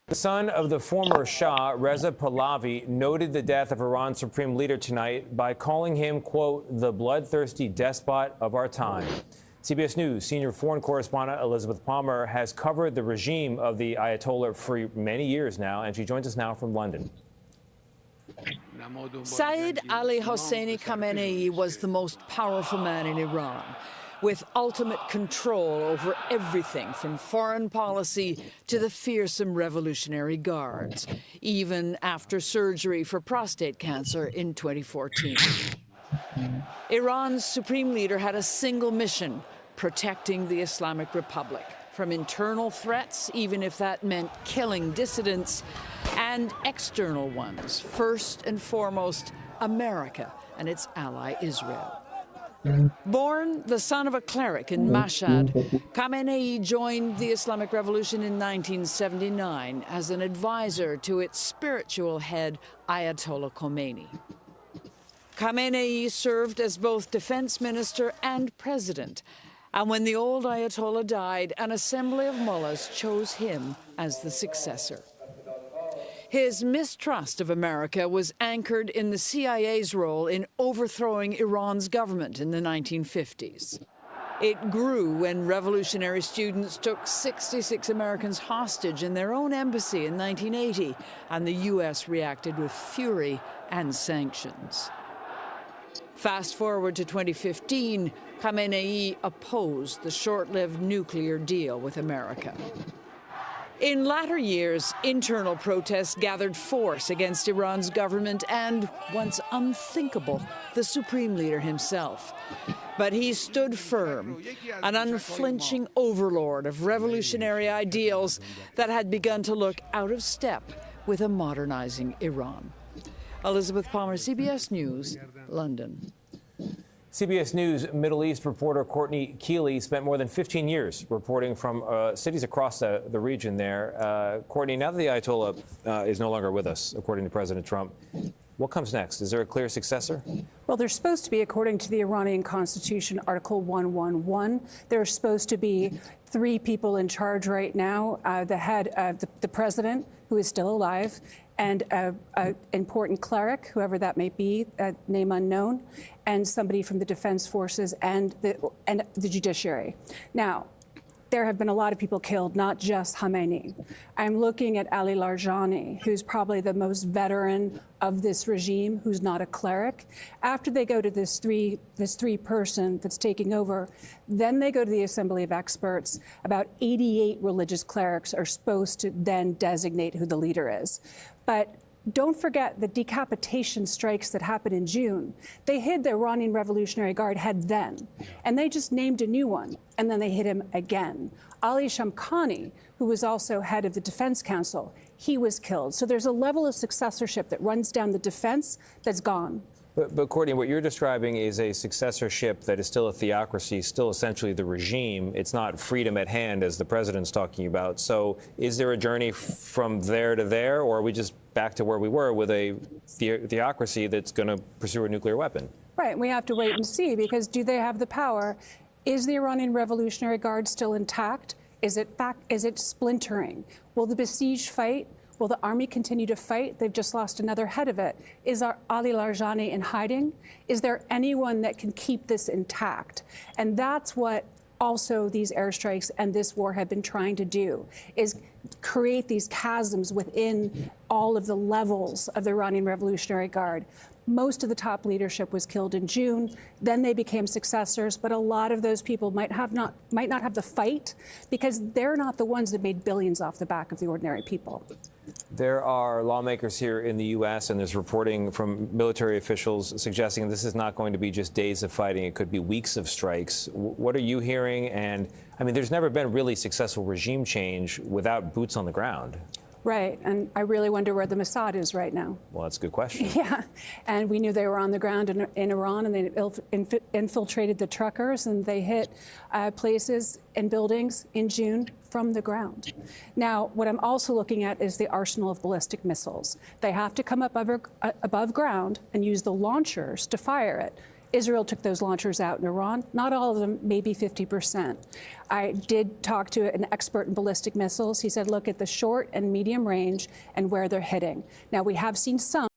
The son of the former Shah, Reza Pahlavi, noted the death of Iran's supreme leader tonight by calling him, quote, the bloodthirsty despot of our time. CBS News senior foreign correspondent Elizabeth Palmer has covered the regime of the Ayatollah for many years now, and she joins us now from London. Sayyid Ali Hosseini Khamenei was the most powerful man in Iran, with ultimate control over everything from foreign policy to the fearsome Revolutionary Guards, even after surgery for prostate cancer in 2014. Iran's supreme leader had a single mission: protecting the Islamic Republic from internal threats, even if that meant killing dissidents, and external ones, first and foremost America and its ally Israel. Born the son of a cleric in Mashhad, Khamenei joined the Islamic Revolution in 1979 as an advisor to its spiritual head, Ayatollah Khomeini. Khamenei served as both defense minister and president, and when the old Ayatollah died, an assembly of mullahs chose him as the successor. His mistrust of America was anchored in the CIA's role in overthrowing Iran's government in the 1950s. It grew when revolutionary students took 66 Americans hostage in their own embassy in 1980, and the U.S. reacted with fury and sanctions. Fast forward to 2015, Khamenei opposed the short-lived nuclear deal with America. In latter years, internal protests gathered force against Iran's government and, once unthinkable, the supreme leader himself. But he stood firm, an unflinching overlord of revolutionary ideals that had begun to look out of step with a modernizing Iran. Elizabeth Palmer, CBS News, London. CBS News Middle East reporter Courtney Keeley spent more than 15 years reporting from cities across the region there. Courtney, now that the Ayatollah is no longer with us, according to President Trump, what comes next? Is there a clear successor? Well, there's supposed to be, according to the Iranian Constitution, Article 111. There's supposed to be 3 people in charge right now, the head of the president, who is still alive, and an important cleric, whoever that may be, name unknown, and somebody from the defense forces and the judiciary. Now, there have been a lot of people killed, not just Khamenei. I'm looking at Ali Larijani, who's probably the most veteran of this regime, who's not a cleric. After they go to this three person that's taking over, then they go to the Assembly of Experts. About 88 religious clerics are supposed to then designate who the leader is. But don't forget the decapitation strikes that happened in June. They hid the Iranian Revolutionary Guard head then, and they just named a new one, and then they hid him again. Ali Shamkhani, who was also head of the Defense Council, he was killed. So there's a level of successorship that runs down the defense that's gone. But Courtney, what you're describing is a successorship that is still a theocracy, still essentially the regime. It's not freedom at hand, as the president's talking about. So is there a journey from there to there, or are we just back to where we were with a theocracy that's going to pursue a nuclear weapon? Right. We have to wait and see, because do they have the power? Is the Iranian Revolutionary Guard still intact? Is it splintering? Will the besieged fight? Will the army continue to fight? They've just lost another head of it. Is Ali Larijani in hiding? Is there anyone that can keep this intact? And that's what also these airstrikes and this war have been trying to do, is create these chasms within all of the levels of the Iranian Revolutionary Guard. Most of the top leadership was killed in June. Then they became successors, but a lot of those people might not have the fight, because they're not the ones that made billions off the back of the ordinary people. There are lawmakers here in the U.S., and there's reporting from military officials suggesting this is not going to be just days of fighting. It could be weeks of strikes. What are you hearing? And, I mean, there's never been really successful regime change without boots on the ground. Right, and I really wonder where the Mossad is right now. Well, that's a good question. Yeah, and we knew they were on the ground in Iran, and they infiltrated the truckers, and they hit places and buildings in June from the ground. Now, what I'm also looking at is the arsenal of ballistic missiles. They have to come up above ground and use the launchers to fire it. Israel took those launchers out in Iran. Not all of them, maybe 50%. I did talk to an expert in ballistic missiles. He said, look at the short and medium range and where they're hitting. Now, we have seen some